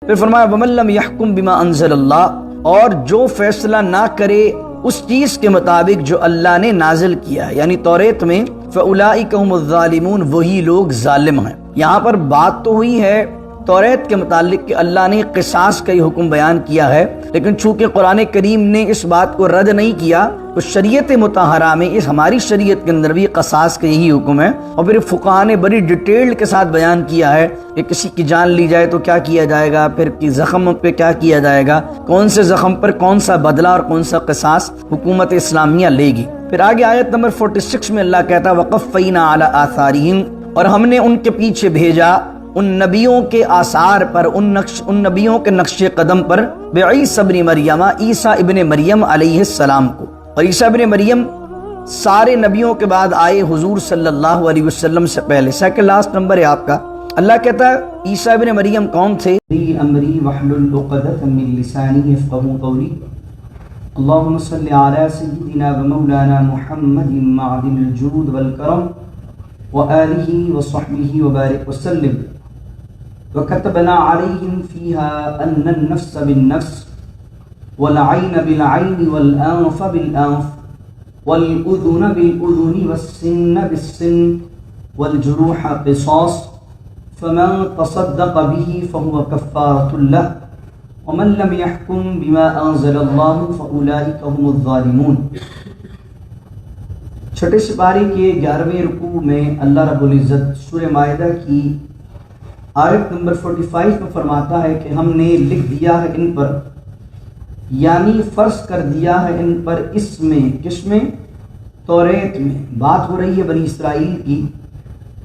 پھر فرمایا وَمَن لَّمْ يَحْكُم بِمَا أَنزَلَ اللَّهُ، اور جو فیصلہ نہ کرے اس چیز کے مطابق جو اللہ نے نازل کیا ہے، یعنی توریت میں، فَأُولَٰئِكَ هُمُ الظَّالِمُونَ، وہی لوگ ظالم ہیں۔ یہاں پر بات تو ہوئی ہے توریت کے متعلق کہ اللہ نے قصاص کا یہ حکم بیان کیا ہے، لیکن چونکہ قرآن کریم نے اس بات کو رد نہیں کیا تو شریعت مطہرہ میں، اس ہماری شریعت کے اندر بھی قصاص کا یہی حکم ہے۔ اور پھر فقہاء نے بڑی ڈیٹیل کے ساتھ بیان کیا ہے کہ کسی کی جان لی جائے تو کیا کیا جائے گا، پھر زخم پہ کیا کیا جائے گا، کون سے زخم پر کون سا بدلہ اور کون سا قصاص حکومت اسلامیہ لے گی۔ پھر آگے آیت نمبر 46 میں اللہ کہتا ہے وَقَفَّيْنَا عَلَىٰ آثَارِهِمْ، اور ہم نے ان کے پیچھے بھیجا ان نبیوں کے آثار پر، ان نبیوں کے نقش قدم پر، بعیسی ابن مریم، عیسیٰ ابن مریم علیہ السلام کو۔ اور عیسیٰ ابن مریم سارے نبیوں کے بعد آئے حضور صلی اللہ علیہ وسلم سے پہلے، سیکنڈ لاسٹ نمبر ہے آپ کا۔ اللہ کہتا ہے عیسیٰ ابن مریم کون تھے؟ امری واحلل عقدۃ من لسانی یفقهوا قولی، اللهم صل علی سیدنا و مولانا محمد معدن الجود والکرم وآلہ وصحبہ وبارک وسلم، وكتبنا عليهم فيها أن النفس بالنفس والعين بالعين والأنف بالأنف والأذن بالأذن والسن بالسن والجروح قصاص، فمن تصدق به فهو كفارة له، ومن لم يحكم بما أنزل الله فأولئك هم الظالمون۔ چھٹے سپارے کے 11ویں رکوع میں اللہ رب العزت سورہ مائدہ کی آیت نمبر 45 میں فرماتا ہے کہ ہم نے لکھ دیا ہے ان پر، یعنی فرض کر دیا ہے ان پر، اس میں، کس میں؟ توریت میں۔ بات ہو رہی ہے بنی اسرائیل کی۔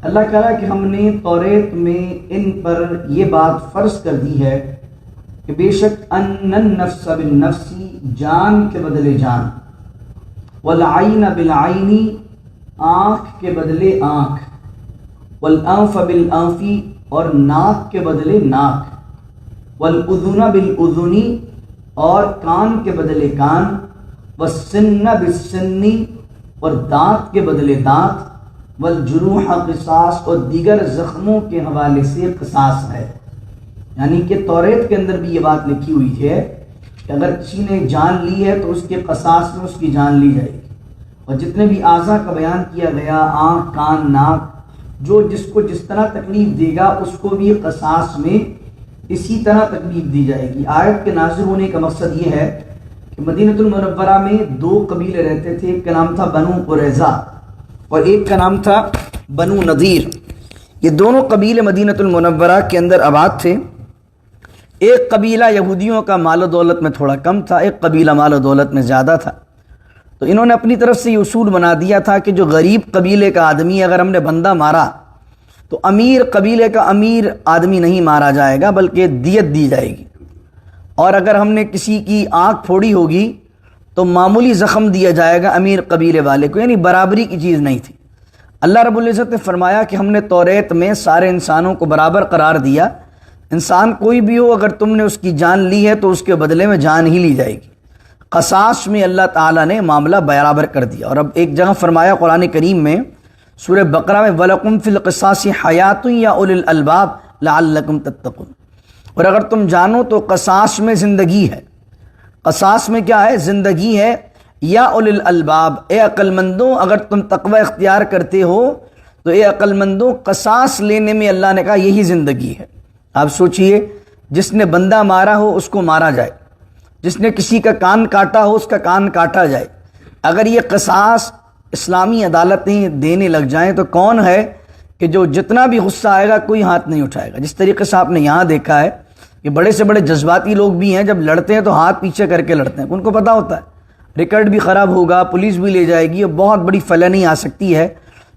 اللہ کہہ رہا ہے کہ ہم نے توریت میں ان پر یہ بات فرض کر دی ہے کہ بے شک ان النفس بالنفس، جان کے بدلے جان، والعین بالعین، آنکھ کے بدلے آنکھ، والانف بالانف، اور ناک کے بدلے ناک، والاذن بالاذن، اور کان کے بدلے کان، والسن بالسن، اور دانت کے بدلے دانت، والجروح قصاص، اور دیگر زخموں کے حوالے سے قصاص ہے۔ یعنی کہ توریت کے اندر بھی یہ بات لکھی ہوئی ہے کہ اگر کسی نے جان لی ہے تو اس کے قصاص میں اس کی جان لی جائے گی۔ اور جتنے بھی اعضاء کا بیان کیا گیا، آنکھ، کان، ناک، جو جس کو جس طرح تکلیف دے گا اس کو بھی قصاص میں اسی طرح تکلیف دی جائے گی۔ آیت کے نازل ہونے کا مقصد یہ ہے کہ مدینہ المنورہ میں 2 قبیلے رہتے تھے، ایک کا نام تھا بنو قریظہ اور ایک کا نام تھا بنو نذیر۔ یہ دونوں قبیلے مدینہ المنورہ کے اندر آباد تھے۔ ایک قبیلہ یہودیوں کا مال و دولت میں تھوڑا کم تھا، ایک قبیلہ مال و دولت میں زیادہ تھا۔ تو انہوں نے اپنی طرف سے یہ اصول بنا دیا تھا کہ جو غریب قبیلے کا آدمی اگر ہم نے بندہ مارا تو امیر قبیلے کا امیر آدمی نہیں مارا جائے گا بلکہ دیت دی جائے گی، اور اگر ہم نے کسی کی آنکھ پھوڑی ہوگی تو معمولی زخم دیا جائے گا امیر قبیلے والے کو، یعنی برابری کی چیز نہیں تھی۔ اللہ رب العزت نے فرمایا کہ ہم نے توریت میں سارے انسانوں کو برابر قرار دیا، انسان کوئی بھی ہو اگر تم نے اس کی جان لی ہے تو اس کے بدلے میں جان ہی لی جائے گی۔ قصاص میں اللہ تعالیٰ نے معاملہ برابر کر دیا۔ اور اب ایک جگہ فرمایا قرآن کریم میں سورہ بقرہ میں وَلَكُمْ فِي الْقِصَاصِ حَيَاةٌ يَا أُولِي الْأَلْبَابِ لَعَلَّكُمْ تَتَّقُونَ، اور اگر تم جانو تو قصاص میں زندگی ہے۔ قصاص میں کیا ہے؟ زندگی ہے۔ یا اولی الالباب، اے عقل مندوں اگر تم تقوی اختیار کرتے ہو تو اے عقل مندوں قصاص لینے میں اللہ نے کہا یہی زندگی ہے۔ آپ سوچئے، جس نے بندہ مارا ہو اس کو مارا جائے، جس نے کسی کا کان کاٹا ہو اس کا کان کاٹا جائے۔ اگر یہ قصاص اسلامی عدالتیں دینے لگ جائیں تو کون ہے کہ جو جتنا بھی غصہ آئے گا کوئی ہاتھ نہیں اٹھائے گا۔ جس طریقے سے آپ نے یہاں دیکھا ہے کہ بڑے سے بڑے جذباتی لوگ بھی ہیں، جب لڑتے ہیں تو ہاتھ پیچھے کر کے لڑتے ہیں، ان کو پتہ ہوتا ہے ریکارڈ بھی خراب ہوگا، پولیس بھی لے جائے گی اور بہت بڑی فلنی آ سکتی ہے۔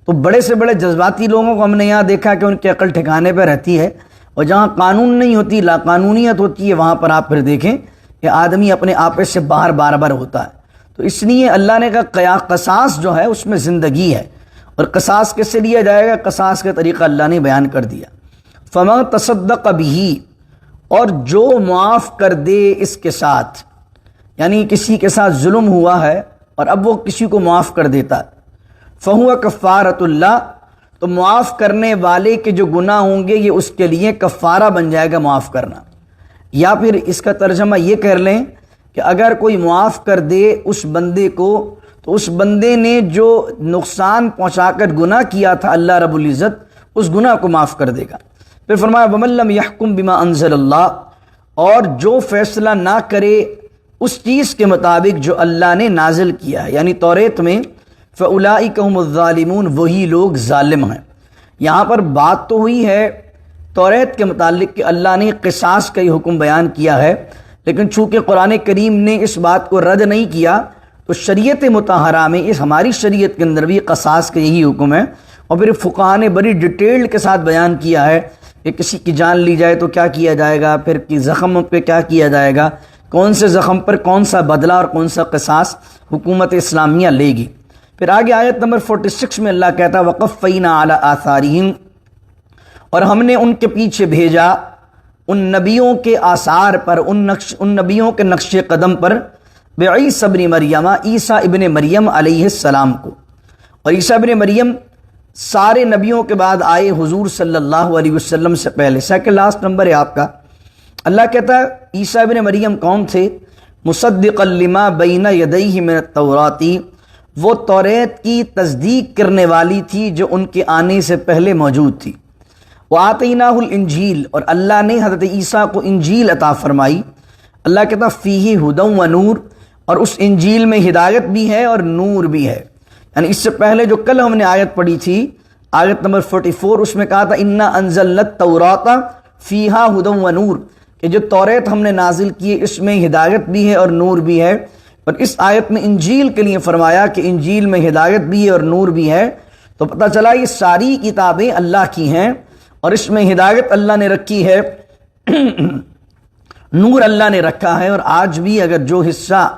تو بڑے سے بڑے جذباتی لوگوں کو ہم نے یہاں دیکھا کہ ان کی عقل ٹھکانے پہ رہتی ہے، اور جہاں قانون نہیں ہوتی، لا قانونیت ہوتی ہے، وہاں پر آپ پھر دیکھیں کہ آدمی اپنے آپے سے باہر بار بار ہوتا ہے۔ تو اس لیے اللہ نے کہا قصاص جو ہے اس میں زندگی ہے، اور قصاص کس سے لیا جائے گا؟ قصاص کا طریقہ اللہ نے بیان کر دیا۔ فَمَن تَصَدَّقَ بِهِ، اور جو معاف کر دے اس کے ساتھ، یعنی کسی کے ساتھ ظلم ہوا ہے اور اب وہ کسی کو معاف کر دیتا ہے، فَهُوَ كَفَّارَةُ اللَّهِ، تو معاف کرنے والے کے جو گناہ ہوں گے یہ اس کے لیے کفارہ بن جائے گا معاف کرنا۔ یا پھر اس کا ترجمہ یہ کر لیں کہ اگر کوئی معاف کر دے اس بندے کو تو اس بندے نے جو نقصان پہنچا کر گناہ کیا تھا اللہ رب العزت اس گناہ کو معاف کر دے گا۔ پھر فرمایا وَمَن لَّمْ يَحْكُم بِمَا أَنزَلَ اللَّهُ، اور جو فیصلہ نہ کرے اس چیز کے مطابق جو اللہ نے نازل کیا ہے، یعنی توریت میں، فَأُولَٰئِكَ هُمُ الظَّالِمُونَ، وہی لوگ ظالم ہیں۔ یہاں پر بات تو ہوئی ہے توریت کے متعلق کہ اللہ نے قصاص کا یہ حکم بیان کیا ہے، لیکن چونکہ قرآن کریم نے اس بات کو رد نہیں کیا تو شریعت مطہرہ میں، اس ہماری شریعت کے اندر بھی قصاص کا یہی حکم ہے، اور پھر فقہاء نے بڑی ڈیٹیل کے ساتھ بیان کیا ہے کہ کسی کی جان لی جائے تو کیا کیا جائے گا، پھر زخم پہ کیا کیا جائے گا، کون سے زخم پر کون سا بدلہ اور کون سا قصاص حکومت اسلامیہ لے گی۔ پھر آگے آیت نمبر 46 میں اللہ کہتا ہے وَقَفَّيْنَا عَلَىٰ آثَارِهِمْ، اور ہم نے ان کے پیچھے بھیجا ان نبیوں کے آثار پر، ان نبیوں کے نقش قدم پر، بعیسی ابن مریم، عیسیٰ ابن مریم علیہ السلام کو۔ اور عیسیٰ ابن مریم سارے نبیوں کے بعد آئے حضور صلی اللہ علیہ وسلم سے پہلے، سیکنڈ لاسٹ نمبر ہے آپ کا۔ اللہ کہتا ہے عیسیٰ ابن مریم کون تھے؟ مصدقا لما بین یدیہ من التوراۃ، وہ توریت کی تصدیق کرنے والی تھی جو ان کے آنے سے پہلے موجود تھی۔ وآتیناہ الانجیل، اور اللہ نے حضرت عیسیٰ کو انجیل عطا فرمائی۔ اللہ کہتا فیہ ھدی و نور، اور اس انجیل میں ہدایت بھی ہے اور نور بھی ہے۔ یعنی اس سے پہلے جو کل ہم نے آیت پڑھی تھی، آیت نمبر 44، اس میں کہا تھا انا انزلنا التوراۃ فیہا ھدی و نور، کہ جو توریت ہم نے نازل کی ہے اس میں ہدایت بھی ہے اور نور بھی ہے۔ اور اس آیت میں انجیل کے لیے فرمایا کہ انجیل میں ہدایت بھی ہے اور نور بھی ہے، تو پتہ چلا یہ ساری کتابیں اللہ کی ہیں، اور اس میں ہدایت اللہ نے رکھی ہے، نور اللہ نے رکھا ہے۔ اور آج بھی اگر جو حصہ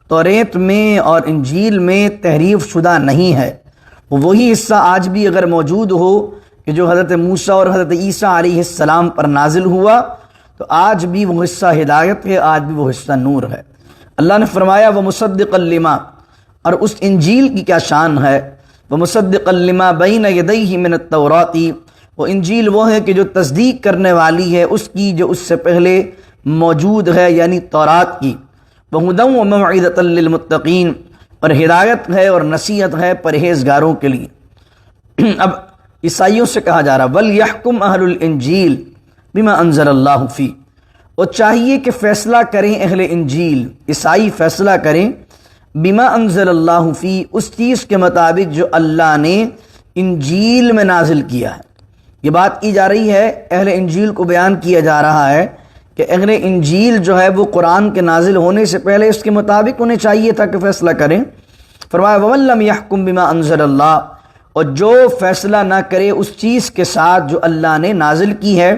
توریت میں اور انجیل میں تحریف شدہ نہیں ہے، وہی حصہ آج بھی اگر موجود ہو کہ جو حضرت موسیٰ اور حضرت عیسیٰ علیہ السلام پر نازل ہوا، تو آج بھی وہ حصہ ہدایت ہے، آج بھی وہ حصہ نور ہے۔ اللہ نے فرمایا وَمُصَدِّقًا لِمَا، اور اس انجیل کی کیا شان ہے، وَمُصَدِّقًا لِمَا بَيْنَ يَدَيْهِ مِنَ التَّوْرَاةِ، وہ انجیل وہ ہے کہ جو تصدیق کرنے والی ہے اس کی جو اس سے پہلے موجود ہے، یعنی تورات کی۔ وَهُدًى وَمَوْعِظَةً لِّلْمُتَّقِينَ، اور ہدایت ہے اور نصیحت ہے پرہیزگاروں کے لیے۔ اب عیسائیوں سے کہا جا رہا وَلْيَحْكُمْ أَهْلُ الْإِنجِيلِ بِمَا أَنزَلَ اللَّهُ فِيهِ، اور چاہیے کہ فیصلہ کریں اہل انجیل، عیسائی فیصلہ کریں بما انزل اللہ فی، اس چیز کے مطابق جو اللہ نے انجیل میں نازل کیا ہے۔ یہ بات کی جا رہی ہے، اہل انجیل کو بیان کیا جا رہا ہے کہ اہل انجیل جو ہے وہ قرآن کے نازل ہونے سے پہلے اس کے مطابق انہیں چاہیے تھا کہ فیصلہ کریں۔ فرمایا وَمَن لَّمْ يَحْكُم بِمَا أَنزَلَ اللَّهُ، اور جو فیصلہ نہ کرے اس چیز کے ساتھ جو اللہ نے نازل کی ہے،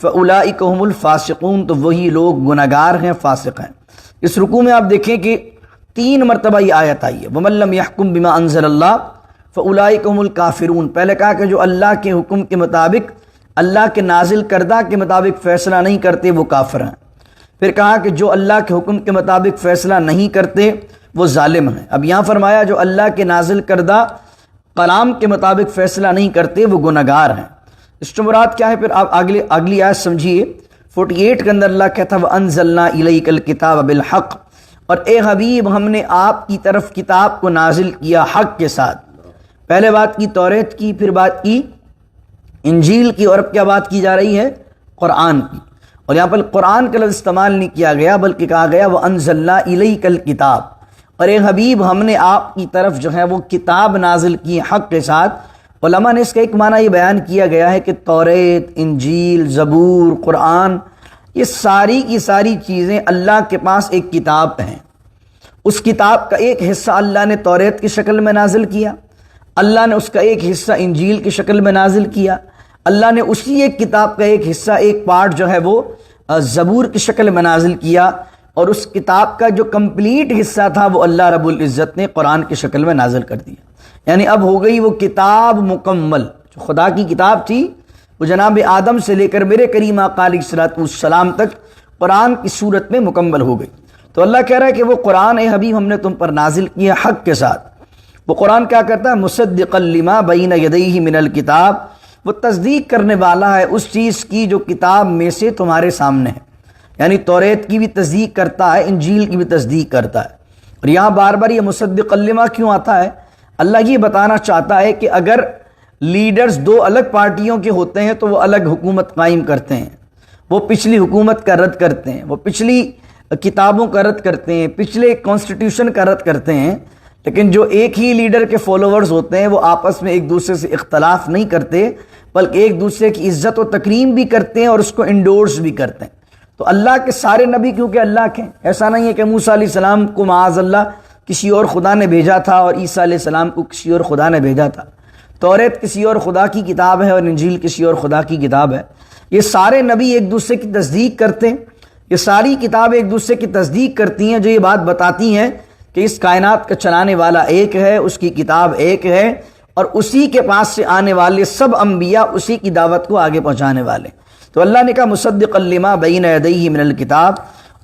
فَأُولَٰئِكَ هُمُ الْفَاسِقُونَ، تو وہی لوگ گنہگار ہیں، فاسق ہیں۔ اس رکوع میں آپ دیکھیں کہ 3 مرتبہ یہ آیت آئی ہے، وَمَن لَّمْ يَحْكُم بِمَا أَنزَلَ اللَّهُ فَأُولَٰئِكَ هُمُ الْكَافِرُونَ۔ پہلے کہا کہ جو اللہ کے حکم کے مطابق، اللہ کے نازل کردہ کے مطابق فیصلہ نہیں کرتے وہ کافر ہیں۔ پھر کہا کہ جو اللہ کے حکم کے مطابق فیصلہ نہیں کرتے وہ ظالم ہیں۔ اب یہاں فرمایا جو اللہ کے نازل کردہ کلام کے مطابق فیصلہ نہیں کرتے وہ گنہگار ہیں۔ اس سے مراد کیا ہے؟ پھر آپ اگلی آیت سمجھیے، 48 کے اندر اللہ کہتا ہے وَأَنزَلْنَا إِلَيْكَ الْكِتَابَ بِالْحَقِّ، اور اے حبیب ہم نے آپ کی طرف کتاب کو نازل کیا حق کے ساتھ۔ پہلے بات کی توریت کی، پھر بات کی انجیل کی، اور اب کیا بات کی جا رہی ہے؟ قرآن کی۔ اور یہاں پر قرآن کا لفظ استعمال نہیں کیا گیا بلکہ کہا گیا وَأَنزَلْنَا إِلَيْكَ الْكِتَابَ، اور اے حبیب ہم نے آپ کی طرف جو ہے وہ کتاب نازل کی حق کے ساتھ۔ علماء نے اس کا ایک معنی یہ بیان کیا گیا ہے کہ توریت، انجیل، زبور، قرآن، یہ ساری کی ساری چیزیں اللہ کے پاس ایک کتاب ہیں۔ اس کتاب کا ایک حصہ اللہ نے توریت کی شکل میں نازل کیا، اللہ نے اس کا ایک حصہ انجیل کی شکل میں نازل کیا، اللہ نے اسی ایک کتاب کا ایک حصہ، ایک پارٹ جو ہے وہ زبور کی شکل میں نازل کیا، اور اس کتاب کا جو کمپلیٹ حصہ تھا وہ اللہ رب العزت نے قرآن کی شکل میں نازل کر دیا۔ یعنی اب ہو گئی وہ کتاب مکمل، جو خدا کی کتاب تھی وہ جناب آدم سے لے کر میرے کریم آقا علیہ الصلوۃ والسلام تک قرآن کی صورت میں مکمل ہو گئی۔ تو اللہ کہہ رہا ہے کہ وہ قرآن اے حبیب ہم نے تم پر نازل کیا حق کے ساتھ۔ وہ قرآن کیا کرتا ہے؟ مصدقا لما بین یدیہ من الکتاب، وہ تصدیق کرنے والا ہے اس چیز کی جو کتاب میں سے تمہارے سامنے ہے۔ یعنی توریت کی بھی تصدیق کرتا ہے، انجیل کی بھی تصدیق کرتا ہے۔ اور یہاں بار بار یہ مصدق لما کیوں آتا ہے؟ اللہ یہ بتانا چاہتا ہے کہ اگر لیڈرز دو الگ پارٹیوں کے ہوتے ہیں تو وہ الگ حکومت قائم کرتے ہیں، وہ پچھلی حکومت کا رد کرتے ہیں، وہ پچھلی کتابوں کا رد کرتے ہیں، پچھلے کانسٹیٹیوشن کا رد کرتے ہیں، لیکن جو ایک ہی لیڈر کے فالوورز ہوتے ہیں وہ آپس میں ایک دوسرے سے اختلاف نہیں کرتے، بلکہ ایک دوسرے کی عزت و تکریم بھی کرتے ہیں اور اس کو انڈورس بھی کرتے ہیں۔ تو اللہ کے سارے نبی کیونکہ اللہ کے ہیں، ایسا نہیں ہے کہ موسیٰ علیہ السلام کو معاذ اللہ کسی اور خدا نے بھیجا تھا اور عیسیٰ علیہ السلام کو کسی اور خدا نے بھیجا تھا۔ توریت کسی اور خدا کی کتاب ہے اور انجیل کسی اور خدا کی کتاب ہے۔ یہ سارے نبی ایک دوسرے کی تصدیق کرتے ہیں، یہ ساری کتابیں ایک دوسرے کی تصدیق کرتی ہیں، جو یہ بات بتاتی ہیں کہ اس کائنات کا چلانے والا ایک ہے، اس کی کتاب ایک ہے، اور اسی کے پاس سے آنے والے سب انبیاء اسی کی دعوت کو آگے پہنچانے والے۔ تو اللہ نے کہا مصدقا لما بین یدیہ من الکتاب،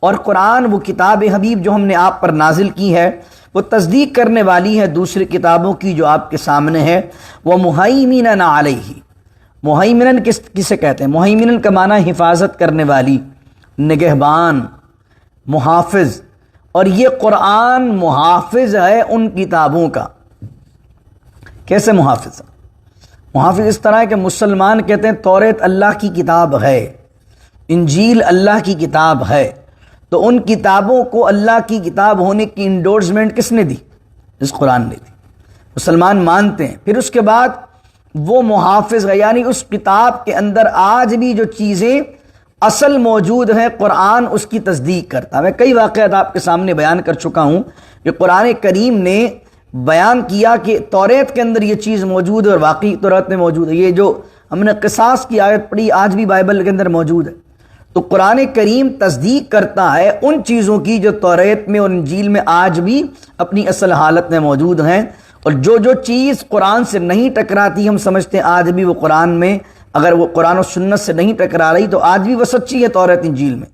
اور قرآن وہ کتاب حبیب جو ہم نے آپ پر نازل کی ہے وہ تصدیق کرنے والی ہے دوسری کتابوں کی جو آپ کے سامنے ہے۔ ومہیمنا علیہ، مہیمنن کسے کہتے ہیں؟ مہیمنن کا معنی حفاظت کرنے والی، نگہبان، محافظ، اور یہ قرآن محافظ ہے ان کتابوں کا۔ کیسے محافظ ہے؟ محافظ اس طرح ہے کہ مسلمان کہتے ہیں توریت اللہ کی کتاب ہے، انجیل اللہ کی کتاب ہے، تو ان کتابوں کو اللہ کی کتاب ہونے کی انڈورسمنٹ کس نے دی؟ اس قرآن نے دی۔ مسلمان مانتے ہیں۔ پھر اس کے بعد وہ محافظ ہے، یعنی اس کتاب کے اندر آج بھی جو چیزیں اصل موجود ہیں قرآن اس کی تصدیق کرتا ہے۔ میں کئی واقعات آپ کے سامنے بیان کر چکا ہوں کہ قرآن کریم نے بیان کیا کہ توریت کے اندر یہ چیز موجود ہے اور واقعی توریت میں موجود ہے۔ یہ جو ہم نے قصاص کی آیت پڑھی آج بھی بائبل کے اندر موجود ہے۔ تو قرآن کریم تصدیق کرتا ہے ان چیزوں کی جو توریت میں اور انجیل میں آج بھی اپنی اصل حالت میں موجود ہیں، اور جو چیز قرآن سے نہیں ٹکراتی ہم سمجھتے ہیں آج بھی وہ قرآن میں، اگر وہ قرآن و سنت سے نہیں ٹکرا رہی تو آج بھی وہ سچی ہے توریت انجیل میں،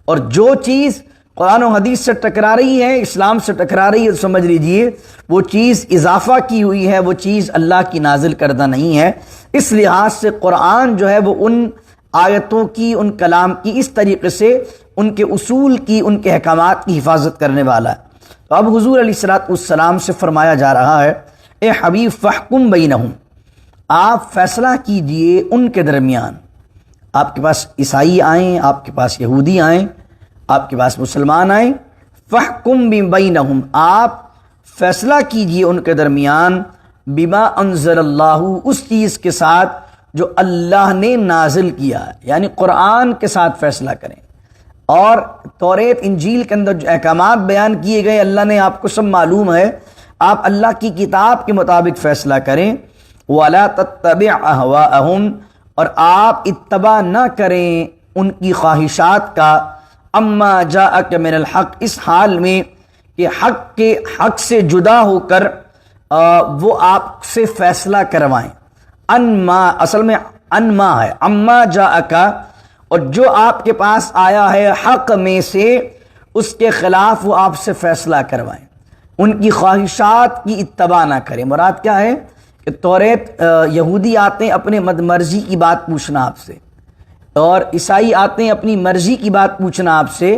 اور جو چیز قرآن و حدیث سے ٹکرا رہی ہے، اسلام سے ٹکرا رہی ہے، تو سمجھ لیجئے وہ چیز اضافہ کی ہوئی ہے، وہ چیز اللہ کی نازل کردہ نہیں ہے۔ اس لحاظ سے قرآن جو ہے وہ ان آیتوں کی، ان کلام کی اس طریقے سے ان کے اصول کی، ان کے احکامات کی حفاظت کرنے والا ہے۔ تو اب حضور علیہ السلام سے فرمایا جا رہا ہے اے حبیب فاحکم بینہم، آپ فیصلہ کیجئے ان کے درمیان۔ آپ کے پاس عیسائی آئیں، آپ کے پاس یہودی آئیں، آپ کے پاس مسلمان آئیں، فاحکم بینہم، آپ فیصلہ کیجئے ان کے درمیان، بما انزل اللہ، اس چیز کے ساتھ جو اللہ نے نازل کیا ہے، یعنی قرآن کے ساتھ فیصلہ کریں۔ اور توریت انجیل کے اندر جو احکامات بیان کیے گئے اللہ نے آپ کو سب معلوم ہے، آپ اللہ کی کتاب کے مطابق فیصلہ کریں۔ وَلَا تَتَّبِعْ أَهْوَاءَهُمْ، اور آپ اتباع نہ کریں ان کی خواہشات کا، اما جاءک من الحق، اس حال میں کہ حق سے جدا ہو کر وہ آپ سے فیصلہ کروائیں۔ انما، اصل میں انما ہے، اما جاءک، اور جو آپ کے پاس آیا ہے حق میں سے اس کے خلاف وہ آپ سے فیصلہ کروائیں، ان کی خواہشات کی اتباع نہ کریں۔ مراد کیا ہے کہ توریت یہودی آتے ہیں اپنے مرضی کی بات پوچھنا آپ سے، اور عیسائی آتے ہیں اپنی مرضی کی بات پوچھنا آپ سے،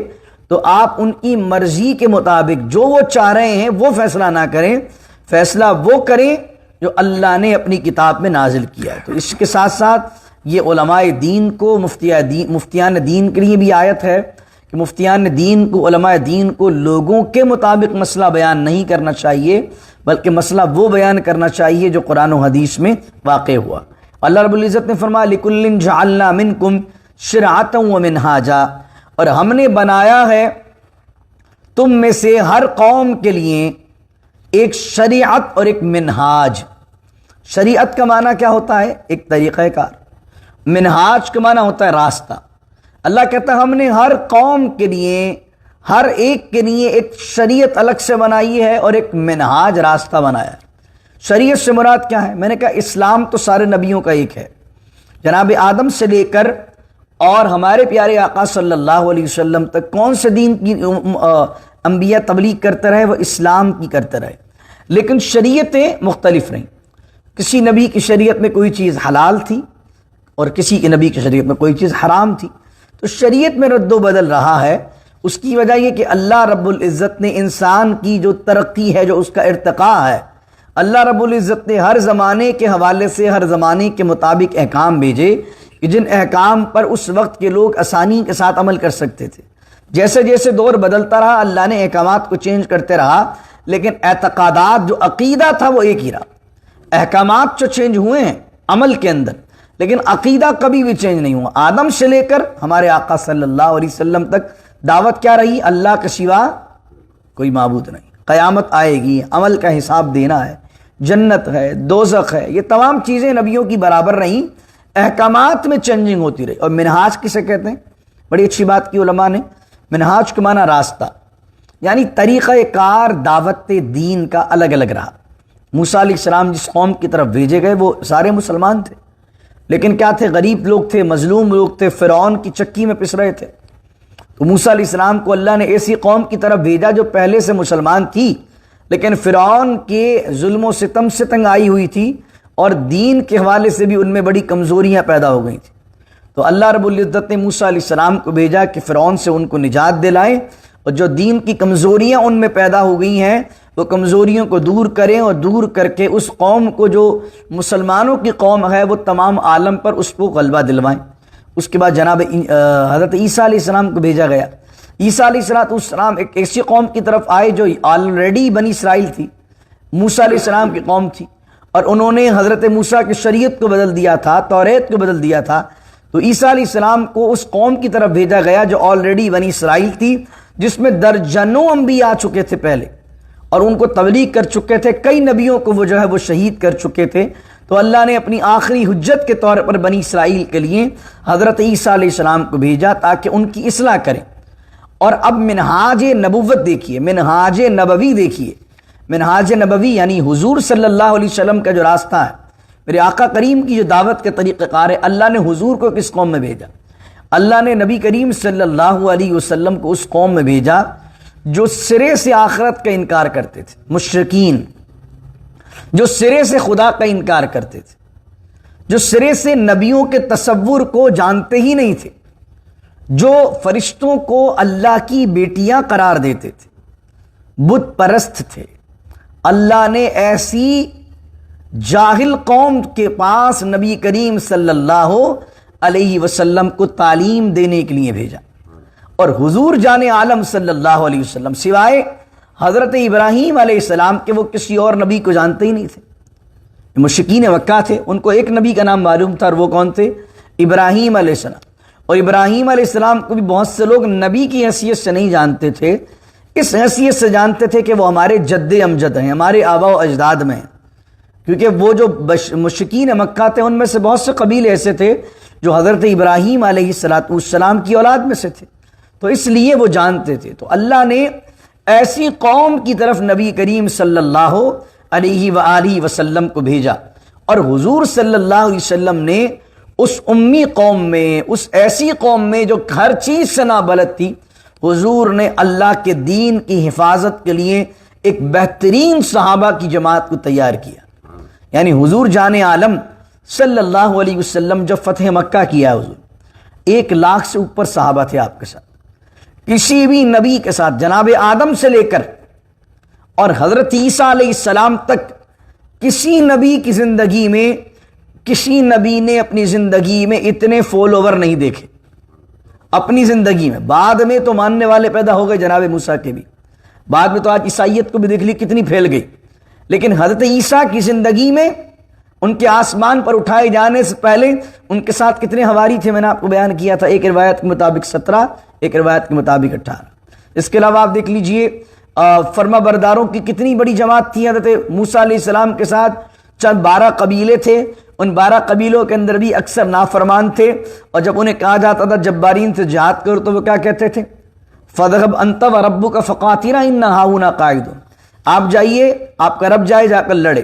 تو آپ ان کی مرضی کے مطابق جو وہ چاہ رہے ہیں وہ فیصلہ نہ کریں، فیصلہ وہ کریں جو اللہ نے اپنی کتاب میں نازل کیا ہے۔ تو اس کے ساتھ ساتھ یہ علماء دین کو، مفتیان دین کے لیے بھی آیت ہے کہ مفتیان دین کو، علماء دین کو لوگوں کے مطابق مسئلہ بیان نہیں کرنا چاہیے، بلکہ مسئلہ وہ بیان کرنا چاہیے جو قرآن و حدیث میں واقع ہوا۔ اللہ رب العزت نے فرمایا لِكُلٍّ جَعَلْنَا مِنْكُمْ شِرْعَةً وَمِنْهَاجًا، اور ہم نے بنایا ہے تم میں سے ہر قوم کے لیے ایک شریعت اور ایک منہاج۔ شریعت کا معنی کیا ہوتا ہے؟ ایک طریقہ کار۔ منہاج کا معنی ہوتا ہے راستہ۔ اللہ کہتا ہے ہم نے ہر قوم کے لیے، ہر ایک کے لیے ایک شریعت الگ سے بنائی ہے اور ایک منہاج، راستہ بنایا ہے۔ شریعت سے مراد کیا ہے؟ میں نے کہا اسلام تو سارے نبیوں کا ایک ہے، جناب آدم سے لے کر اور ہمارے پیارے آقا صلی اللہ علیہ وسلم تک کون سے دین کی انبیاء تبلیغ کرتے رہے؟ وہ اسلام کی کرتے رہے، لیکن شریعتیں مختلف رہیں۔ کسی نبی کی شریعت میں کوئی چیز حلال تھی اور کسی کی نبی کی شریعت میں کوئی چیز حرام تھی۔ تو شریعت میں رد و بدل رہا ہے، اس کی وجہ یہ کہ اللہ رب العزت نے انسان کی جو ترقی ہے، جو اس کا ارتقاء ہے، اللہ رب العزت نے ہر زمانے کے حوالے سے ہر زمانے کے مطابق احکام بھیجے کہ جن احکام پر اس وقت کے لوگ آسانی کے ساتھ عمل کر سکتے تھے۔ جیسے جیسے دور بدلتا رہا اللہ نے احکامات کو چینج کرتے رہا، لیکن اعتقادات جو عقیدہ تھا وہ ایک ہی رہا۔ احکامات جو چینج ہوئے ہیں عمل کے اندر، لیکن عقیدہ کبھی بھی چینج نہیں ہوا۔ آدم سے لے کر ہمارے آقا صلی اللہ علیہ وسلم تک دعوت کیا رہی؟ اللہ کے سوا کوئی معبود نہیں، قیامت آئے گی، عمل کا حساب دینا ہے، جنت ہے، دوزخ ہے، یہ تمام چیزیں نبیوں کی برابر رہیں، احکامات میں چینجنگ ہوتی رہی۔ اور منہاج کسے کہتے ہیں؟ بڑی اچھی بات کی علماء نے، منہاج کے معنی راستہ، یعنی طریقہ کار دعوت دین کا الگ الگ رہا۔ موسیٰ علیہ السلام جس قوم کی طرف بھیجے گئے وہ سارے مسلمان تھے، لیکن کیا تھے؟ غریب لوگ تھے، مظلوم لوگ تھے، فرعون کی چکی میں پس رہے تھے۔ تو موسیٰ علیہ السلام کو اللہ نے ایسی قوم کی طرف بھیجا جو پہلے سے مسلمان تھی، لیکن فرعون کے ظلم و ستم سے تنگ آئی ہوئی تھی، اور دین کے حوالے سے بھی ان میں بڑی کمزوریاں پیدا ہو گئی تھیں۔ تو اللہ رب العزت نے موسیٰ علیہ السلام کو بھیجا کہ فرعون سے ان کو نجات دلائیں، اور جو دین کی کمزوریاں ان میں پیدا ہو گئی ہیں وہ کمزوریوں کو دور کریں، اور دور کر کے اس قوم کو جو مسلمانوں کی قوم ہے وہ تمام عالم پر اس کو غلبہ دلوائیں۔ اس کے بعد جناب حضرت عیسیٰ علیہ السلام کو بھیجا گیا۔ عیسیٰ علیہ السلام ایک ایسی قوم کی طرف آئے جو آلریڈی بنی اسرائیل تھی، موسیٰ علیہ السلام کی قوم تھی، اور انہوں نے حضرت موسیٰ کی شریعت کو بدل دیا تھا، توریت کو بدل دیا تھا۔ تو عیسیٰ علیہ السلام کو اس قوم کی طرف بھیجا گیا جو آلریڈی بنی اسرائیل تھی، جس میں درجنوں انبیاء آ چکے تھے پہلے، اور ان کو تبلیغ کر چکے تھے، کئی نبیوں کو وہ وہ شہید کر چکے تھے۔ تو اللہ نے اپنی آخری حجت کے طور پر بنی اسرائیل کے لیے حضرت عیسیٰ علیہ السلام کو بھیجا تاکہ ان کی اصلاح کریں۔ اور اب منہاج نبوت دیکھیے، منہاج نبوی دیکھیے۔ منہاج نبوی یعنی حضور صلی اللہ علیہ وسلم کا جو راستہ ہے، میرے آقا کریم کی جو دعوت کے طریقہ کار ہے، اللہ نے حضور کو کس قوم میں بھیجا؟ اللہ نے نبی کریم صلی اللہ علیہ وسلم کو اس قوم میں بھیجا جو سرے سے آخرت کا انکار کرتے تھے، مشرکین، جو سرے سے خدا کا انکار کرتے تھے، جو سرے سے نبیوں کے تصور کو جانتے ہی نہیں تھے، جو فرشتوں کو اللہ کی بیٹیاں قرار دیتے تھے، بت پرست تھے۔ اللہ نے ایسی جاہل قوم کے پاس نبی کریم صلی اللہ علیہ وسلم کو تعلیم دینے کے لیے بھیجا، اور حضور جان عالم صلی اللہ علیہ وسلم سوائے حضرت ابراہیم علیہ السلام کے وہ کسی اور نبی کو جانتے ہی نہیں تھے۔ مشرکین مکہ تھے، ان کو ایک نبی کا نام معلوم تھا، اور وہ کون تھے؟ ابراہیم علیہ السلام۔ اور ابراہیم علیہ السلام کو بھی بہت سے لوگ نبی کی حیثیت سے نہیں جانتے تھے، اس حیثیت سے جانتے تھے کہ وہ ہمارے جد امجد ہیں، ہمارے آبا و اجداد میں ہیں، کیونکہ وہ جو مشرکین مکہ تھے ان میں سے بہت سے قبیلے ایسے تھے جو حضرت ابراہیم علیہ السلام کی اولاد میں سے تھے، تو اس لیے وہ جانتے تھے۔ تو اللہ نے ایسی قوم کی طرف نبی کریم صلی اللہ علیہ وآلہ وسلم کو بھیجا، اور حضور صلی اللہ علیہ وسلم نے اس امی قوم میں، اس ایسی قوم میں جو ہر چیز سے نابلد تھی، حضور نے اللہ کے دین کی حفاظت کے لیے ایک بہترین صحابہ کی جماعت کو تیار کیا۔ یعنی حضور جان عالم صلی اللہ علیہ وسلم جب فتح مکہ کیا، حضور 1,00,000 سے اوپر صحابہ تھے آپ کے ساتھ، کسی بھی نبی کے ساتھ جناب آدم سے لے کر اور حضرت عیسیٰ علیہ السلام تک کسی نبی کی زندگی میں، کسی نبی نے اپنی زندگی میں اتنے فالوور نہیں دیکھے اپنی زندگی میں۔ بعد میں تو ماننے والے پیدا ہو گئے جناب موسیٰ کے بھی، بعد میں تو آج عیسائیت کو بھی دیکھ لی کتنی پھیل گئی، لیکن حضرت عیسیٰ کی زندگی میں ان کے آسمان پر اٹھائے جانے سے پہلے ان کے ساتھ کتنے حواری تھے؟ میں نے آپ کو بیان کیا تھا، ایک روایت کے مطابق 17، ایک روایت کے مطابق 18۔ اس کے علاوہ آپ دیکھ لیجئے فرما برداروں کی کتنی بڑی جماعت تھی حضرت موسیٰ علیہ السلام کے ساتھ، چند 12 قبیلے تھے، ان 12 قبیلوں کے اندر بھی اکثر نافرمان تھے، اور جب انہیں کہا جاتا تھا جبارین سے جہاد کرو تو وہ کیا کہتے تھے؟ فَذْهَبْ أَنْتَ وَرَبُّكَ فَقَاتِلَا إِنَّا هَاهُنَا قَاعِدُونَ، آپ جائیے، آپ کا رب جائے، جا کر لڑے۔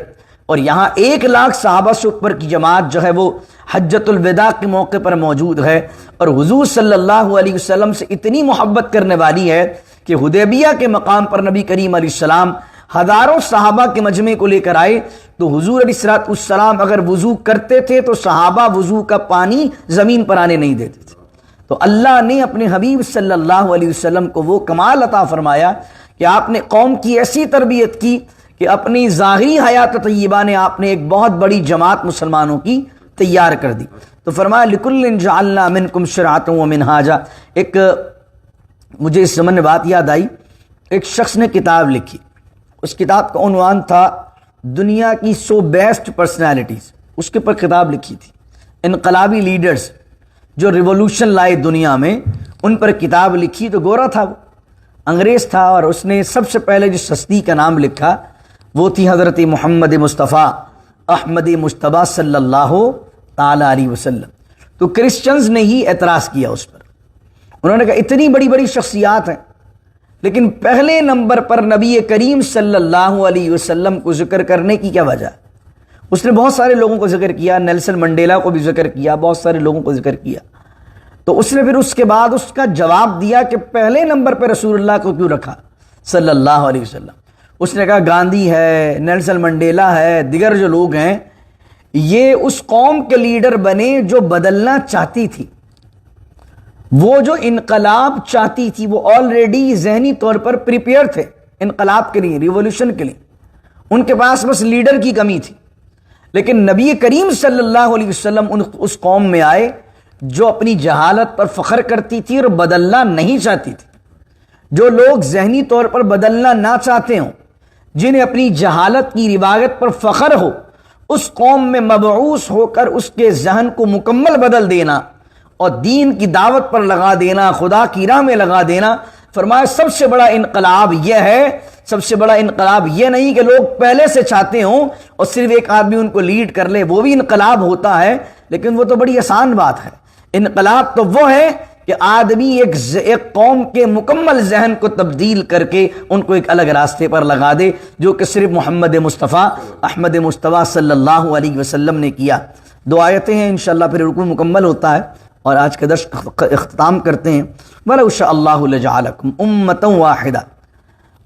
اور یہاں 1,00,000 صحابہ سے اوپر کی جماعت جو ہے وہ حجۃ الوداع کے موقع پر موجود ہے، اور حضور صلی اللہ علیہ وسلم سے اتنی محبت کرنے والی ہے کہ حدیبیہ کے مقام پر نبی کریم علیہ السلام ہزاروں صحابہ کے مجمع کو لے کر آئے، تو حضور علیہ السلام اگر وضو کرتے تھے تو صحابہ وضو کا پانی زمین پر آنے نہیں دیتے تھے۔ تو اللہ نے اپنے حبیب صلی اللہ علیہ وسلم کو وہ کمال عطا فرمایا کہ آپ نے قوم کی ایسی تربیت کی کہ اپنی ظاہری حیات طیبہ نے آپ نے ایک بہت بڑی جماعت مسلمانوں کی تیار کر دی. تو فرمایا لِكُلٍّ جَعَلْنَا مِنْكُمْ شِرْعَةً وَمِنْهَاجًا. ایک مجھے اس زمانے بات یاد آئی، ایک شخص نے کتاب لکھی، اس کتاب کا عنوان تھا دنیا کی 100 بیسٹ پرسنالٹیز. اس کے پر کتاب لکھی تھی، انقلابی لیڈرز جو ریولوشن لائے دنیا میں، ان پر کتاب لکھی. تو گورا تھا، وہ انگریز تھا، اور اس نے سب سے پہلے جس ہستی کا نام لکھا وہ تھی حضرت محمد مصطفیٰ احمد مجتبیٰ صلی اللہ تعالی علیہ وسلم. تو کرسچنز نے ہی اعتراض کیا اس پر. انہوں نے کہا اتنی بڑی بڑی شخصیات ہیں، لیکن پہلے نمبر پر نبی کریم صلی اللہ علیہ وسلم کو ذکر کرنے کی کیا وجہ ہے؟ اس نے بہت سارے لوگوں کو ذکر کیا، نیلسن منڈیلا کو بھی ذکر کیا، بہت سارے لوگوں کو ذکر کیا. تو اس نے پھر اس کے بعد اس کا جواب دیا کہ پہلے نمبر پہ رسول اللہ کو کیوں رکھا صلی اللہ علیہ وسلم. اس نے کہا گاندھی ہے، نیلسن منڈیلا ہے، دیگر جو لوگ ہیں، یہ اس قوم کے لیڈر بنے جو بدلنا چاہتی تھی. وہ جو انقلاب چاہتی تھی وہ آلریڈی ذہنی طور پر پریپیئر تھے انقلاب کے لیے، ریولوشن کے لیے. ان کے پاس بس لیڈر کی کمی تھی. لیکن نبی کریم صلی اللہ علیہ وسلم اس قوم میں آئے جو اپنی جہالت پر فخر کرتی تھی اور بدلنا نہیں چاہتی تھی. جو لوگ ذہنی طور پر بدلنا نہ چاہتے ہوں، جنہیں اپنی جہالت کی روایت پر فخر ہو، اس قوم میں مبعوث ہو کر اس کے ذہن کو مکمل بدل دینا اور دین کی دعوت پر لگا دینا، خدا کی راہ میں لگا دینا. فرمایا سب سے بڑا انقلاب یہ ہے، سب سے بڑا انقلاب یہ نہیں کہ لوگ پہلے سے چاہتے ہوں اور صرف ایک آدمی ان کو لیڈ کر لے، وہ بھی انقلاب ہوتا ہے لیکن وہ تو بڑی آسان بات ہے. انقلاب تو وہ ہے کہ آدمی ایک قوم کے مکمل ذہن کو تبدیل کر کے ان کو ایک الگ راستے پر لگا دے، جو کہ صرف محمد مصطفیٰ احمد مجتبیٰ صلی اللہ علیہ وسلم نے کیا. 2 آیتیں ہیں، انشاءاللہ پھر رکوع مکمل ہوتا ہے اور آج کا درس اختتام کرتے ہیں. وَلَوْ شَاءَ اللَّهُ لَجَعَلَكُمْ أُمَّةً وَاحِدَةً.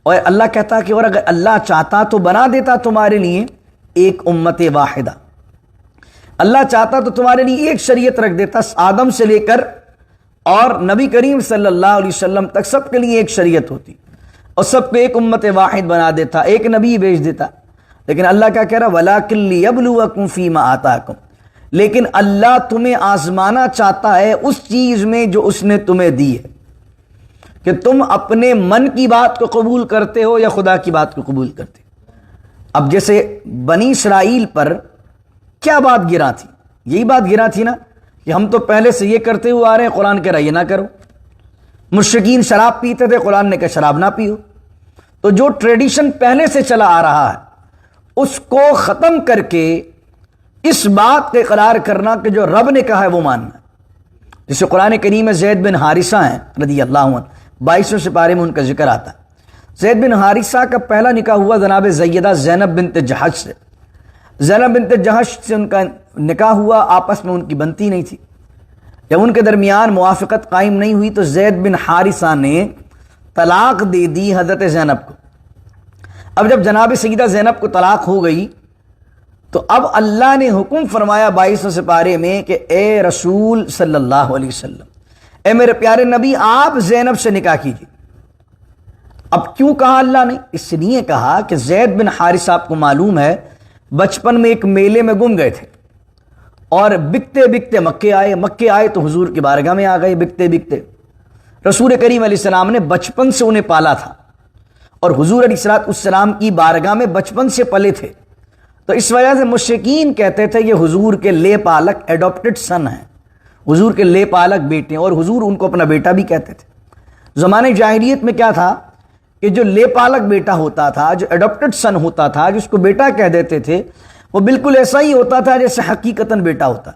اور اللہ کہتا کہ اور اگر اللہ چاہتا تو بنا دیتا تمہارے لیے ایک امت واحدہ. اللہ چاہتا تو تمہارے لیے ایک شریعت رکھ دیتا، آدم سے لے کر اور نبی کریم صلی اللہ علیہ وسلم تک سب کے لیے ایک شریعت ہوتی اور سب کو ایک امت واحد بنا دیتا، ایک نبی بھیج دیتا. لیکن اللہ کیا کہہ رہا؟ وَلَٰكِن لِيَبْلُوَكُمْ فِي مَا آتَاكُمْ. لیکن اللہ تمہیں آزمانا چاہتا ہے اس چیز میں جو اس نے تمہیں دی ہے، کہ تم اپنے من کی بات کو قبول کرتے ہو یا خدا کی بات کو قبول کرتے ہو. اب جیسے بنی اسرائیل پر کیا بات گرا تھی؟ یہی بات گرا تھی نا کہ ہم تو پہلے سے یہ کرتے ہوئے آ رہے ہیں، قرآن کہہ رہا یہ نہ کرو. مشرکین شراب پیتے تھے، قرآن نے کہا شراب نہ پیو. تو جو ٹریڈیشن پہلے سے چلا آ رہا ہے اس کو ختم کر کے اس بات کا اقرار کرنا کہ جو رب نے کہا ہے وہ ماننا. جسے قرآن کریم میں زید بن حارثہ ہیں رضی اللہ عنہ، 22 سپارے میں ان کا ذکر آتا ہے. زید بن حارثہ کا پہلا نکاح ہوا جناب سیدہ زینب بنت جہش سے. زینب بنت جہش سے ان کا نکاح ہوا، آپس میں ان کی بنتی نہیں تھی. جب ان کے درمیان موافقت قائم نہیں ہوئی تو زید بن حارثہ نے طلاق دے دی حضرت زینب کو. اب جب جناب سیدہ زینب کو طلاق ہو گئی تو اب اللہ نے حکم فرمایا 22 سپارے میں کہ اے رسول صلی اللہ علیہ وسلم، اے میرے پیارے نبی، آپ زینب سے نکاح کیجیے. اب کیوں کہا اللہ نے؟ اس لیے کہا کہ زید بن حارثہ آپ کو معلوم ہے بچپن میں ایک میلے میں گم گئے تھے اور بکتے بکتے مکے آئے تو حضور کی بارگاہ میں آ گئے. بکتے بکتے رسول کریم علیہ السلام نے بچپن سے انہیں پالا تھا اور حضور علیہ السلام کی بارگاہ میں بچپن سے پلے تھے. تو اس وجہ سے مشرکین کہتے تھے یہ حضور کے لے پالک ایڈاپٹڈ سن ہیں، حضور کے لے پالک بیٹے ہیں، اور حضور ان کو اپنا بیٹا بھی کہتے تھے. زمانے جاہلیت میں کیا تھا کہ جو لے پالک بیٹا ہوتا تھا، جو ایڈاپٹڈ سن ہوتا تھا، جس کو بیٹا کہہ دیتے تھے، وہ بالکل ایسا ہی ہوتا تھا جیسے حقیقتاً بیٹا ہوتا.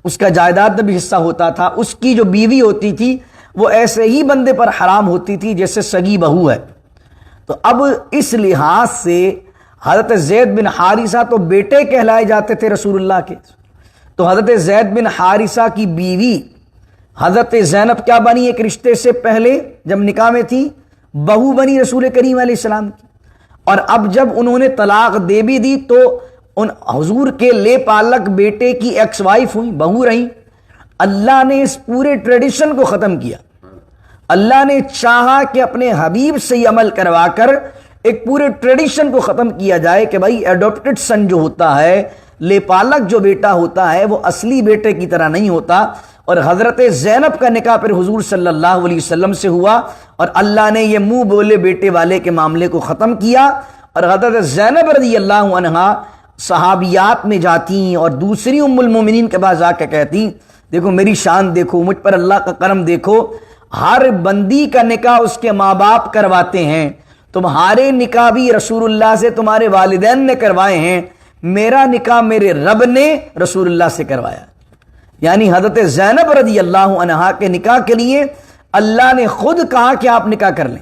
اس کا جائیداد میں بھی حصہ ہوتا تھا، اس کی جو بیوی ہوتی تھی وہ ایسے ہی بندے پر حرام ہوتی تھی جیسے سگی بہو ہے. تو اب اس لحاظ سے حضرت زید بن حارثہ تو بیٹے کہلائے جاتے تھے رسول اللہ کے. تو حضرت زید بن حارثہ کی بیوی حضرت زینب کیا بنی؟ ایک رشتے سے پہلے جب نکاح میں تھی بہو بنی رسول کریم علیہ السلام کی. اور اب جب انہوں نے طلاق دے بھی دی تو ان حضور کے لے پالک بیٹے کی ایکس وائف ہوئی، بہو رہیں. اللہ نے اس پورے ٹریڈیشن کو ختم کیا. اللہ نے چاہا کہ اپنے حبیب سے یہ عمل کروا کر ایک پورے ٹریڈیشن کو ختم کیا جائے کہ بھائی ایڈopted سن جو ہوتا ہے, لے پالک جو بیٹا ہوتا ہے, وہ اصلی بیٹے کی طرح نہیں ہوتا. اور حضرت زینب کا نکاح پھر حضور صلی اللہ علیہ وسلم سے ہوا, اور اللہ نے یہ منہ بولے بیٹے والے کے معاملے کو ختم کیا. اور حضرت زینب رضی اللہ عنہا صحابیات میں جاتی اور دوسری ام المومنین کے پاس جا کے کہتی, دیکھو میری شان دیکھو, مجھ پر اللہ کا کرم دیکھو, ہر بندی کا نکاح اس کے ماں باپ کرواتے ہیں, تمہارے نکاح بھی رسول اللہ سے تمہارے والدین نے کروائے ہیں, میرا نکاح میرے رب نے رسول اللہ سے کروایا. یعنی حضرت زینب رضی اللہ عنہا کے نکاح کے لیے اللہ نے خود کہا کہ آپ نکاح کر لیں.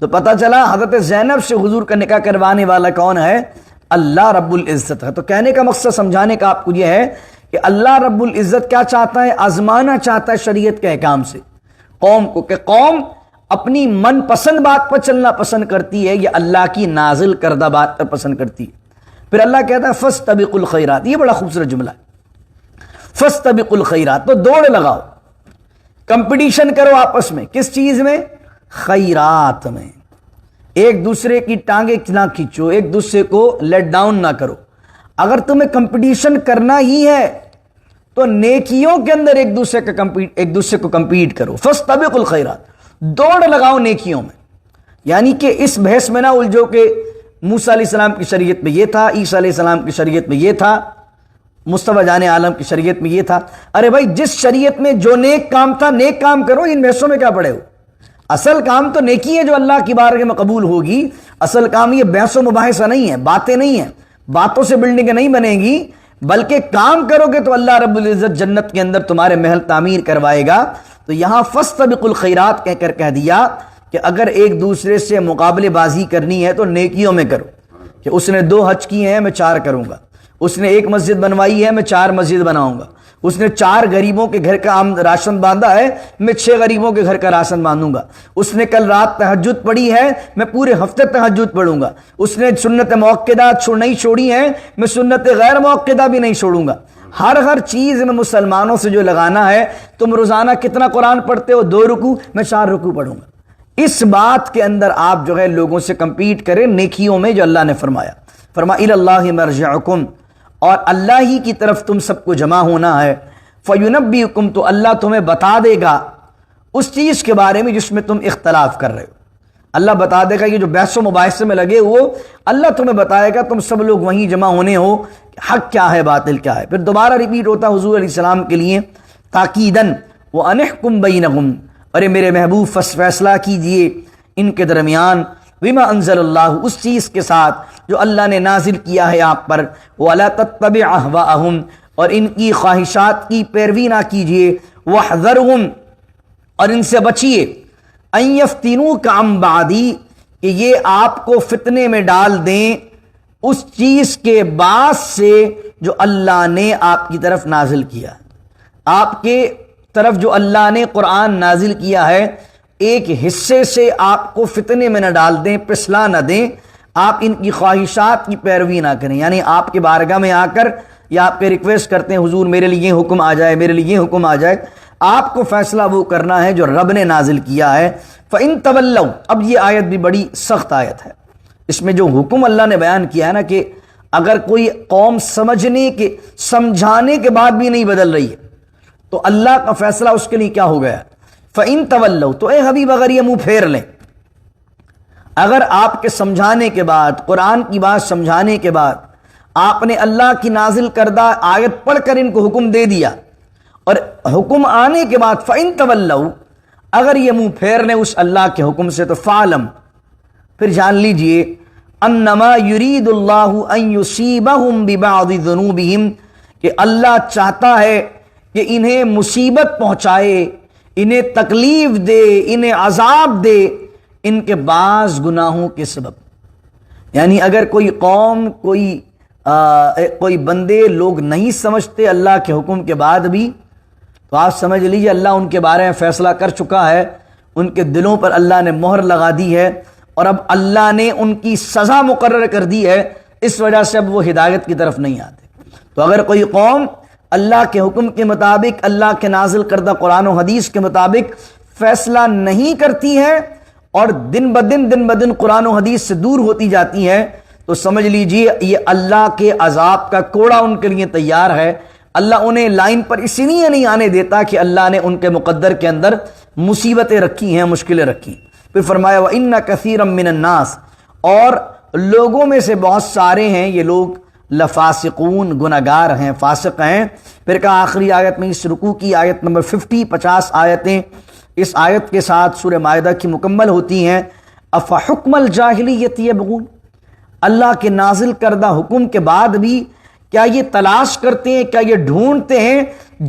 تو پتہ چلا حضرت زینب سے حضور کا نکاح کروانے والا کون ہے؟ اللہ رب العزت ہے. تو کہنے کا مقصد سمجھانے کا آپ کو یہ ہے کہ اللہ رب العزت کیا چاہتا ہے؟ آزمانا چاہتا ہے شریعت کے احکام سے قوم کو, کہ قوم اپنی من پسند بات پر چلنا پسند کرتی ہے یا اللہ کی نازل کردہ بات پر پسند کرتی ہے. پھر اللہ کہتا ہے فاستبقوا الخیرات. یہ بڑا خوبصورت جملہ ہے, فاستبقوا الخیرات. تو دوڑ لگاؤ, کمپٹیشن کرو آپس میں. کس چیز میں؟ خیرات میں. ایک دوسرے کی ٹانگیں نہ کھینچو, ایک دوسرے کو لیٹ ڈاؤن نہ کرو. اگر تمہیں کمپٹیشن کرنا ہی ہے تو نیکیوں کے اندر ایک دوسرے کو کمپیٹ کرو. فاستبقوا الخیرات, دوڑ لگاؤ نیکیوں میں. یعنی کہ اس بحث میں نہ الجھو کہ موسیٰ علیہ السلام کی شریعت میں یہ تھا, عیسیٰ علیہ السلام کی شریعت میں یہ تھا, مصطفیٰ جان عالم کی شریعت میں یہ تھا. ارے بھائی جس شریعت میں جو نیک کام تھا نیک کام کرو, ان بحثوں میں کیا پڑے ہو؟ اصل کام تو نیکی ہے جو اللہ کی بارگاہ میں قبول ہوگی. اصل کام یہ بحث و مباحثہ نہیں ہے, باتیں نہیں ہیں, باتوں سے بلڈنگیں نہیں بنے گی, بلکہ کام کرو گے تو اللہ رب العزت جنت کے اندر تمہارے محل تعمیر کروائے گا. تو یہاں فاستبقوا الخیرات کہہ دیا کہ اگر ایک دوسرے سے مقابلے بازی کرنی ہے تو نیکیوں میں کرو. کہ اس نے 2 حج کیے ہیں میں 4 کروں گا, اس نے 1 مسجد بنوائی ہے میں 4 مسجد بناؤں گا, اس نے 4 غریبوں کے گھر کا راشن باندھا ہے میں 6 غریبوں کے گھر کا راشن باندھوں گا, اس نے کل رات تہجد پڑھی ہے میں پورے ہفتے تہجد پڑھوں گا, اس نے سنت موقدہ نہیں چھوڑی ہے میں سنت غیر موقدہ بھی نہیں چھوڑوں گا. ہر چیز میں مسلمانوں سے جو لگانا ہے. تم روزانہ کتنا قرآن پڑھتے ہو؟ 2 رکوع, میں 4 رکوع پڑھوں گا. اس بات کے اندر آپ جو ہے لوگوں سے کمپیٹ کریں نیکیوں میں جو اللہ نے فرمایا. فرمایا الی اللہ مرجعکم, اور اللہ ہی کی طرف تم سب کو جمع ہونا ہے. فینبئکم, تو اللہ تمہیں بتا دے گا اس چیز کے بارے میں جس میں تم اختلاف کر رہے ہو. اللہ بتا دے گا. یہ جو بحث و مباحثے میں لگے ہو اللہ تمہیں بتائے گا, تم سب لوگ وہیں جمع ہونے ہو, حق کیا ہے باطل کیا ہے. پھر دوبارہ ریپیٹ ہوتا حضور علیہ السلام کے لیے تاکیدن وَأَنِحْكُمْ بَيْنَهُمْ, ارے میرے محبوب فیصلہ کیجئے ان کے درمیان, بما انزل اللہ, اس چیز کے ساتھ جو اللہ نے نازل کیا ہے آپ پر, وَلَا تَتَّبِعْ أَهْوَاءَهُمْ, اور ان کی خواہشات کی پیروی نہ کیجئے, وَاحْذَرْهُمْ, اور ان سے بچیے, أَن يَفْتِنُوكَ عَن بَعْدِي, کہ یہ آپ کو فتنے میں ڈال دیں اس چیز کے بعد سے جو اللہ نے آپ کی طرف نازل کیا. آپ کے طرف جو اللہ نے قرآن نازل کیا ہے ایک حصے سے آپ کو فتنے میں نہ ڈال دیں, پسلا نہ دیں, آپ ان کی خواہشات کی پیروی نہ کریں. یعنی آپ کی بارگاہ میں آ کر یا آپ کے ریکویسٹ کرتے ہیں حضور میرے لیے یہ حکم آ جائے, میرے لیے یہ حکم آ جائے. آپ کو فیصلہ وہ کرنا ہے جو رب نے نازل کیا ہے. فَإِن تَوَلَّوْا, اب یہ آیت بھی بڑی سخت آیت ہے. اس میں جو حکم اللہ نے بیان کیا ہے نا کہ اگر کوئی قوم سمجھانے کے بعد بھی نہیں بدل رہی ہے تو اللہ کا فیصلہ اس کے لیے کیا ہو گیا. فَإِن تَوَلَّوْا, تو اے حبیب اگر یہ منہ پھیر لیں, اگر آپ کے سمجھانے کے بعد, قرآن کی بات سمجھانے کے بعد آپ نے اللہ کی نازل کردہ آیت پڑھ کر ان کو حکم دے دیا اور حکم آنے کے بعد فَإِن تَوَلَّوْا, اگر یہ منہ پھیر لیں اس اللہ کے حکم سے, تو فَعْلَمْ, پھر جان لیجئے, انما یرید اللہ ان یصیبہم ببعض ذنوبہم, کہ اللہ چاہتا ہے کہ انہیں مصیبت پہنچائے, انہیں تکلیف دے, انہیں عذاب دے ان کے بعض گناہوں کے سبب. یعنی اگر کوئی قوم کوئی بندے لوگ نہیں سمجھتے اللہ کے حکم کے بعد بھی, تو آپ سمجھ لیجئے اللہ ان کے بارے میں فیصلہ کر چکا ہے, ان کے دلوں پر اللہ نے مہر لگا دی ہے اور اب اللہ نے ان کی سزا مقرر کر دی ہے, اس وجہ سے اب وہ ہدایت کی طرف نہیں آتے. تو اگر کوئی قوم اللہ کے حکم کے مطابق، اللہ کے نازل کردہ قرآن و حدیث کے مطابق فیصلہ نہیں کرتی ہے اور دن بدن قرآن و حدیث سے دور ہوتی جاتی ہے، تو سمجھ لیجئے یہ اللہ کے عذاب کا کوڑا ان کے لیے تیار ہے۔ اللہ انہیں لائن پر اسی لیے نہیں آنے دیتا کہ اللہ نے ان کے مقدر کے اندر مصیبتیں رکھی ہیں، مشکلیں رکھی۔ پھر فرمایا وَإِنَّ كَثِيرًا مِّنَ النَّاسِ، اور لوگوں میں سے بہت سارے ہیں یہ لوگ لفاسقون، گناہگار ہیں، فاسق ہیں۔ پھر کہا آخری آیت میں اس رکوع کی آیت نمبر 50 آیتیں اس آیت کے ساتھ سورہ مائدہ کی مکمل ہوتی ہیں۔ افحکم الجاہلیت یبغون، اللہ کے نازل کردہ حکم کے بعد بھی کیا یہ تلاش کرتے ہیں، کیا یہ ڈھونڈتے ہیں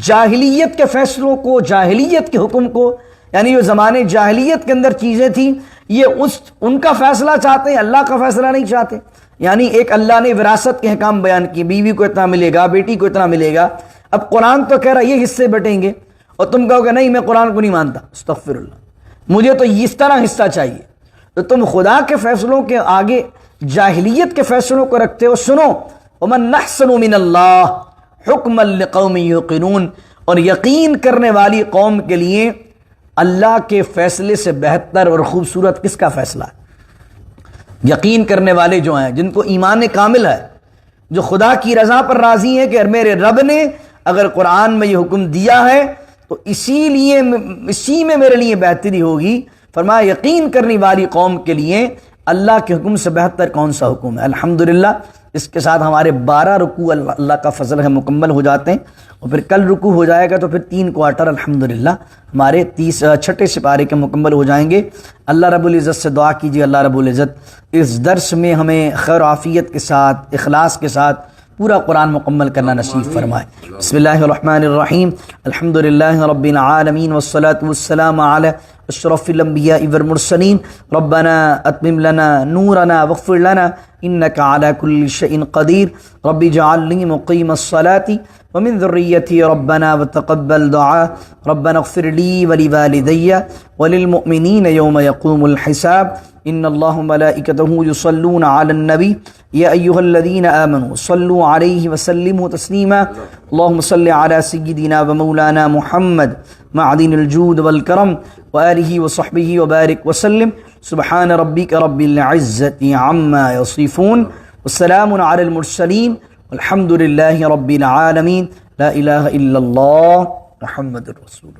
جاہلیت کے فیصلوں کو، جاہلیت کے حکم کو، یعنی جو زمانے جاہلیت کے اندر چیزیں تھیں یہ ان کا فیصلہ چاہتے ہیں، اللہ کا فیصلہ نہیں چاہتے۔ یعنی ایک اللہ نے وراثت کے احکام بیان کی، بیوی کو اتنا ملے گا، بیٹی کو اتنا ملے گا، اب قرآن تو کہہ رہا ہے یہ حصے بٹیں گے اور تم کہو کہ نہیں میں قرآن کو نہیں مانتا، استغفر اللہ، مجھے تو اس طرح حصہ چاہیے، تو تم خدا کے فیصلوں کے آگے جاہلیت کے فیصلوں کو رکھتے ہو۔ سنو وَمَن أَحْسَنُ مِنَ اللَّهِ حُكْمًا لِقَوْمٍ يُوقِنُونَ، اور یقین کرنے والی قوم کے لیے اللہ کے فیصلے سے بہتر اور خوبصورت کس کا فیصلہ ہے؟ یقین کرنے والے جو ہیں، جن کو ایمان کامل ہے، جو خدا کی رضا پر راضی ہیں کہ میرے رب نے اگر قرآن میں یہ حکم دیا ہے تو اسی میں میرے لیے بہتری ہوگی۔ فرمایا یقین کرنے والی قوم کے لیے اللہ کے حکم سے بہتر کون سا حکم ہے۔ الحمدللہ اس کے ساتھ ہمارے 12 رکوع اللہ کا فضل ہے مکمل ہو جاتے ہیں، اور پھر کل رکوع ہو جائے گا تو پھر 3 کوارٹر الحمدللہ ہمارے 6 سپارے کے مکمل ہو جائیں گے۔ اللہ رب العزت سے دعا کیجیے اللہ رب العزت اس درس میں ہمیں خیر و عافیت کے ساتھ، اخلاص کے ساتھ پورا قرآن مکمل کرنا نصیب فرمائے۔ بسم اللہ الرحمن الرحیم، الحمدللہ رب العالمین والصلاة والسلام علی اشرف الانبیاء والمرسلین، ربنا اتمم لنا نورنا واغفر لنا انک علی کل شیء قدیر، رب اجعلنی مقیم الصلاة ومن ذریتی ربنا وتقبل دعاء، ربنا اغفر لی ولوالدی وللمؤمنین یوم یقوم الحساب، ان اللہ ملائکتہ یصلون علی النبی یا ایہا الذین آمنوا صلوا علیہ وسلموا تسلیما، اللہم صل علی سیدنا ومولانا محمد معدن الجود والکرم وآلہ وصحبہ وبارک وسلم، سبحان ربک رب العزت عما یصفون، والسلام علی المرسلین، والحمد للہ رب العالمین، لا الہ الا اللہ محمد رسول اللہ۔